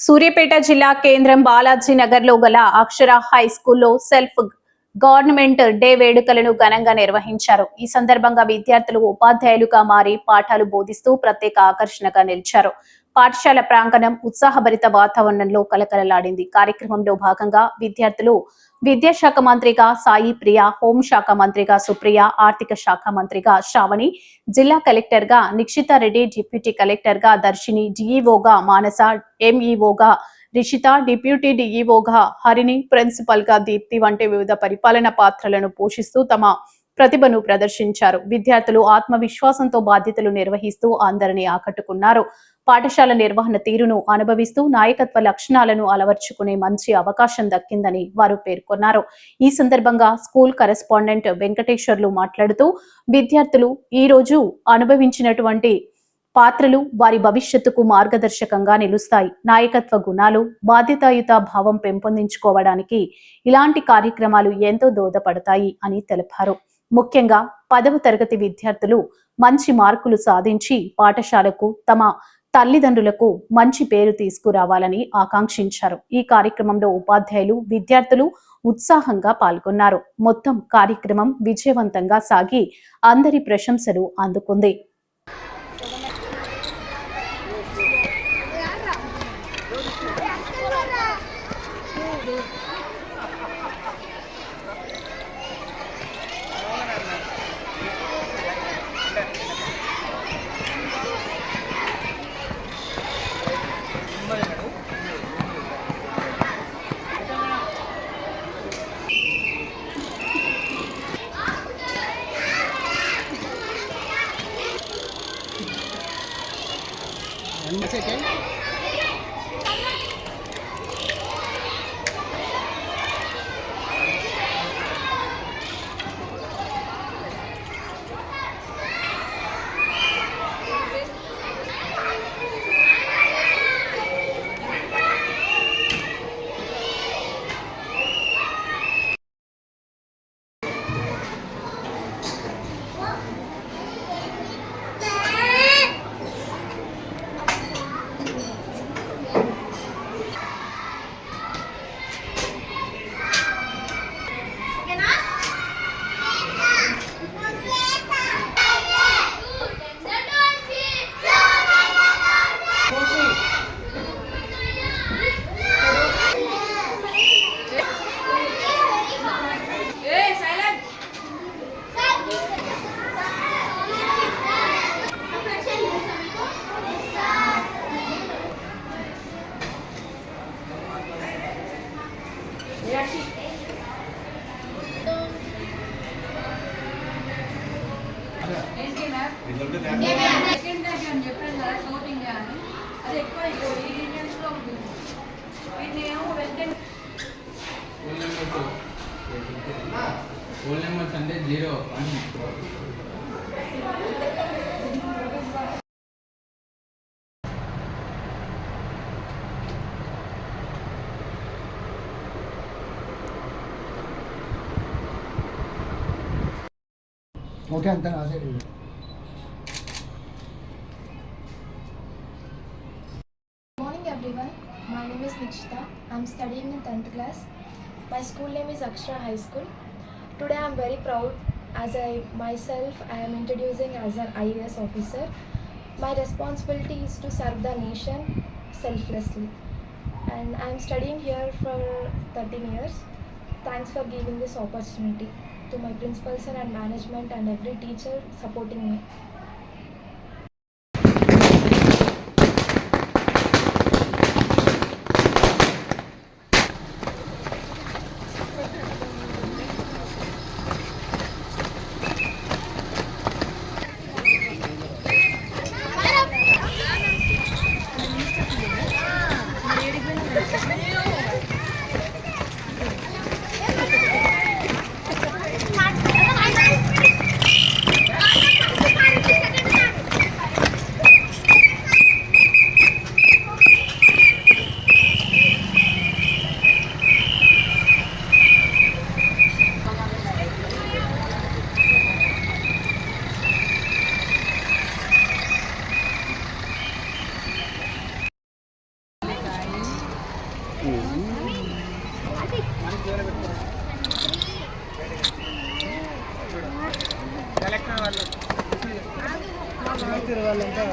సూర్యాపేట జిల్లా కేంద్రం బాలాజీ నగర్ లో గల అక్షర హై స్కూల్లో సెల్ఫ్ గవర్నమెంట్ డే వేడుకలను ఘనంగా నిర్వహించారు. ఈ సందర్భంగా విద్యార్థులు ఉపాధ్యాయులుగా మారి పాఠాలు బోధిస్తూ ప్రత్యేక ఆకర్షణగా నిలిచారు. పాఠశాల ప్రాంగణం ఉత్సాహభరిత వాతావరణంలో కలకలలాడింది. కార్యక్రమంలో భాగంగా విద్యార్థులు విద్యాశాఖ మంత్రిగా సాయి ప్రియ, హోంశాఖ మంత్రిగా సుప్రియ, ఆర్థిక శాఖ మంత్రిగా శ్రావణి, జిల్లా కలెక్టర్ గా నిక్షితారెడ్డి, డిప్యూటీ కలెక్టర్ గా దర్శిని, డిఈఓగా మానస, ఎంఈఓగా రిషిత, డిప్యూటీ డిఈఓగా హరిణి, ప్రిన్సిపల్ గా దీప్తి వంటి వివిధ పరిపాలన పాత్రలను పోషిస్తూ తమ ప్రతిభను ప్రదర్శించారు. విద్యార్థులు ఆత్మవిశ్వాసంతో బాధ్యతలు నిర్వహిస్తూ అందరినీ ఆకట్టుకున్నారు. పాఠశాల నిర్వహణ తీరును అనుభవిస్తూ నాయకత్వ లక్షణాలను అలవర్చుకునే మంచి అవకాశం దక్కిందని వారు పేర్కొన్నారు. ఈ సందర్భంగా స్కూల్ కరెస్పాండెంట్ వెంకటేశ్వర్లు మాట్లాడుతూ విద్యార్థులు ఈ రోజు అనుభవించినటువంటి పాత్రలు వారి భవిష్యత్తుకు మార్గదర్శకంగా నిలుస్తాయి. నాయకత్వ గుణాలు, బాధ్యతాయుత భావం పెంపొందించుకోవడానికి ఇలాంటి కార్యక్రమాలు ఎంతో దోహదపడతాయి అని తెలిపారు. ముఖ్యంగా 10వ తరగతి విద్యార్థులు మంచి మార్కులు సాధించి పాఠశాలకు, తమ తల్లిదండ్రులకు మంచి పేరు తీసుకురావాలని ఆకాంక్షించారు. ఈ కార్యక్రమంలో ఉపాధ్యాయులు, విద్యార్థులు ఉత్సాహంగా పాల్గొన్నారు. మొత్తం కార్యక్రమం విజయవంతంగా సాగి అందరి ప్రశంసలు అందుకుంది. Roll number Sunday 0 1. Okay, అంతా రాసే. Morning everyone, my name is Nikshita. I am studying in 10th class. My school name is Akshara High School. Today I am very proud as I am introducing as an IAS officer. My responsibility is to serve the nation selflessly, and I am studying here for 13 years. Thanks for giving this opportunity to my principal sir and management and every teacher supporting me. Collector వాళ్ళు వాళ్ళంతా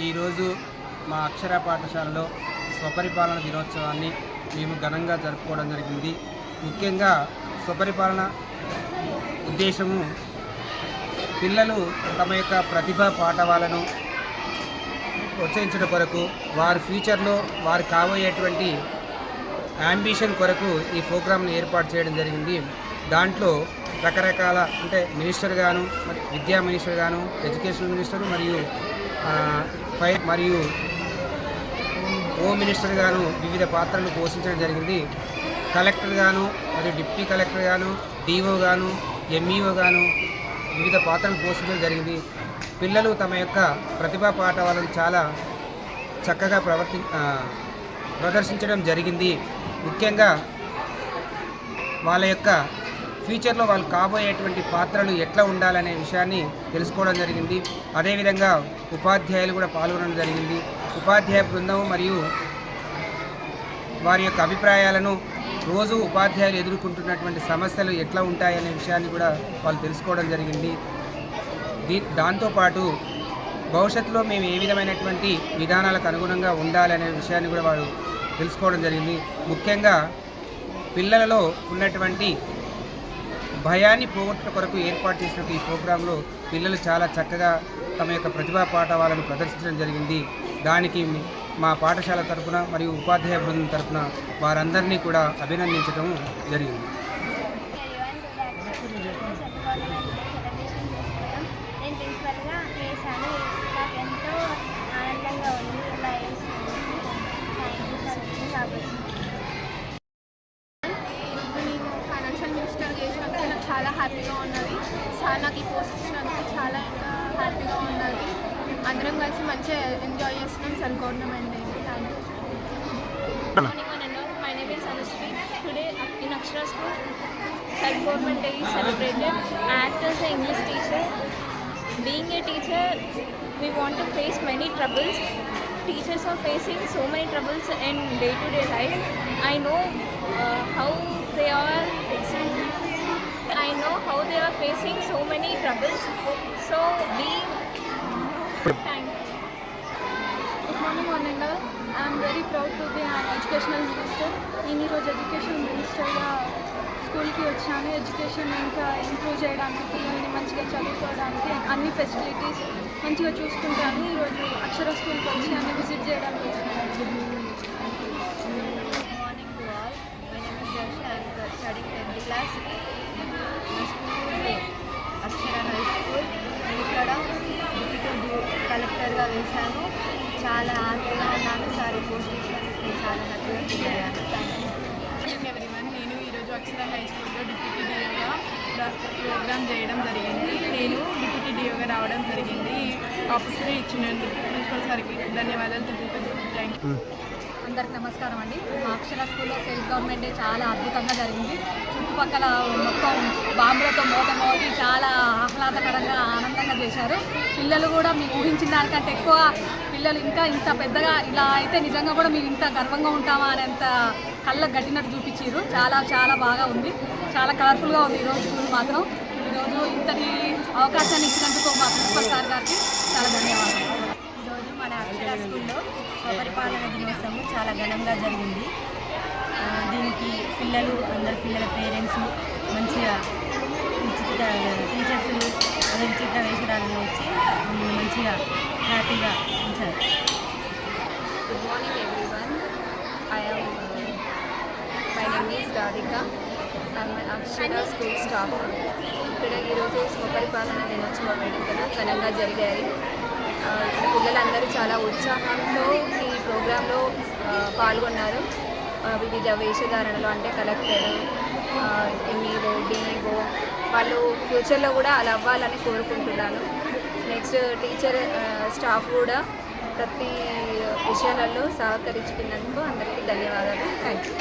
ఈరోజు మా అక్షర పాఠశాలలో స్వపరిపాలన దినోత్సవాన్ని మేము ఘనంగా జరుపుకోవడం జరిగింది. ముఖ్యంగా స్వపరిపాలన ఉద్దేశము పిల్లలు తమ యొక్క ప్రతిభా పాఠవాలను ప్రోత్సహించడం కొరకు, వారి ఫ్యూచర్లో వారు కాబోయేటువంటి యాంబిషన్ కొరకు ఈ ప్రోగ్రామ్ని ఏర్పాటు చేయడం జరిగింది. దాంట్లో రకరకాల అంటే మినిస్టర్ గాను, విద్యా మినిస్టర్ గాను, ఎడ్యుకేషన్ మినిస్టర్ మరియు హోమ్ మినిస్టర్ గాను వివిధ పాత్రలు పోషించడం జరిగింది. కలెక్టర్ గాను మరియు డిప్యూటీ కలెక్టర్ గాను, డిఓ గాను, ఎంఈఓ గాను వివిధ పాత్రలు పోషించడం జరిగింది. పిల్లలు తమ యొక్క ప్రతిభా పాఠవాలను చాలా చక్కగా ప్రదర్శించడం జరిగింది. ముఖ్యంగా వాళ్ళ యొక్క ఫ్యూచర్లో వాళ్ళు కాబోయేటువంటి పాత్రలు ఎట్లా ఉండాలనే విషయాన్ని తెలుసుకోవడం జరిగింది. అదేవిధంగా ఉపాధ్యాయులు కూడా పాల్గొనడం జరిగింది. ఉపాధ్యాయ బృందం మరియు వారి యొక్క అభిప్రాయాలను, రోజు ఉపాధ్యాయులు ఎదుర్కొంటున్నటువంటి సమస్యలు ఎట్లా ఉంటాయనే విషయాన్ని కూడా వాళ్ళు తెలుసుకోవడం జరిగింది. దాంతోపాటు భవిష్యత్తులో మేము ఏ విధమైనటువంటి విధానాలకు అనుగుణంగా ఉండాలనే విషయాన్ని కూడా వారు తెలుసుకోవడం జరిగింది. ముఖ్యంగా పిల్లలలో ఉన్నటువంటి భయాన్ని పోగొట్టిన కొరకు ఏర్పాటు చేసిన ఈ ప్రోగ్రాంలో పిల్లలు చాలా చక్కగా తమ యొక్క ప్రతిభా పాఠవాలను ప్రదర్శించడం జరిగింది. దానికి మా పాఠశాల తరఫున మరియు ఉపాధ్యాయ బృందం తరఫున వారందరినీ కూడా అభినందించడం జరిగింది. చాలా హ్యాపీగా ఉన్నది. సార్ నాకు ఈ పోస్ట్ ఇచ్చినందుకు చాలా హ్యాపీగా ఉన్నది. అందరం కలిసి మంచిగా ఎంజాయ్ చేస్తున్నాం cell government day. Thank you. My name is Anushree. Today in Akshara School, Self Government Day is celebrated. I act as an English teacher. Being a teacher, we want to face many troubles. Teachers are facing so many troubles in day-to-day life. I know how they are facing so many troubles. So thank you. Good morning, one and all. I am very proud to be an educational minister. నేను ఈరోజు education మినిస్టర్గా స్కూల్కి వచ్చాను. Education ఇంకా improve చేయడానికి, పిల్లల్ని మంచిగా చదువుకోవడానికి అన్ని ఫెసిలిటీస్ మంచిగా చూసుకుంటాను. ఈరోజు అక్షర స్కూల్కి వచ్చి అన్ని విజిట్ చేయడానికి వచ్చాను. Good morning to all. My name is Joshi. I am studying 10th class. My school is Akshara High School. ఇక్కడ కలెక్టర్గా వేశాను. చాలా హ్యాపీగా ఉన్నాను. సారీ పోస్ట్ ఇచ్చినందుకు చాలా హ్యాపీగా ఫీల్ అయ్యాను. Thank you. నేను ఈరోజు అక్షర హై స్కూల్లో డిప్యూటీ డిఓగా ప్రోగ్రామ్ చేయడం జరిగింది. నేను డిప్యూటీ డిఓగా రావడం జరిగింది. ఆపర్చునిటీ ఇచ్చినందుకు ప్రిన్సిపల్ సార్కి ధన్యవాదాలు తెలుపుతున్నాను. Thank you. అందరికి నమస్కారం అండి. మా అక్షర స్కూల్లో సెల్ఫ్ గవర్నమెంట్ డే చాలా అద్భుతంగా జరిగింది. చుట్టుపక్కల మొత్తం బాంబులతో మోగి చాలా ఆహ్లాదకరంగా ఆనందంగా చేశారు. పిల్లలు కూడా మీకు ఊహించిన దానికంటే ఎక్కువ పిల్లలు ఇంకా ఇంత పెద్దగా ఇలా అయితే నిజంగా కూడా మేము ఇంత గర్వంగా ఉంటామా అనేంత కళ్ళకు గట్టినట్టు చూపించారు. చాలా చాలా బాగా ఉంది. చాలా కలర్ఫుల్గా ఉంది ఈరోజు స్కూల్ మాత్రం. ఈరోజు ఇంతటి అవకాశాన్ని ఇచ్చినందుకు మా ప్రిన్సిపల్ సార్ గారికి చాలా ధన్యవాదాలు. ఈరోజు మన అక్షర స్కూల్లో స్వపరిపాలన దినోత్సవం చాలా ఘనంగా జరిగింది. దీనికి పిల్లలు అందరు పిల్లల పేరెంట్స్ మంచిగా టీచర్స్ విచిత్ర వేషాలను వచ్చి మంచిగా హ్యాపీగా ఉంచారు. Good morning everyone. My name is Radhika. Akshara school staff. ఇక్కడ ఈరోజు స్వపరిపాలన దినోత్సవం వేడుకలు ఘనంగా జరిగాయి. ఇక్కడ పిల్లలందరూ చాలా ఉత్సాహంతో ఈ ప్రోగ్రాంలో పాల్గొన్నారు. వివిధ వేషధారణలు అంటే కలెక్టర్, ఎంఈఓ, డిఈఓ వాళ్ళు ఫ్యూచర్లో కూడా అలా అవ్వాలని కోరుకుంటున్నాను. నెక్స్ట్ టీచర్ స్టాఫ్ కూడా ప్రతి విషయాలలో సహకరించుకున్నందుకు అందరికీ ధన్యవాదాలు. Thank you.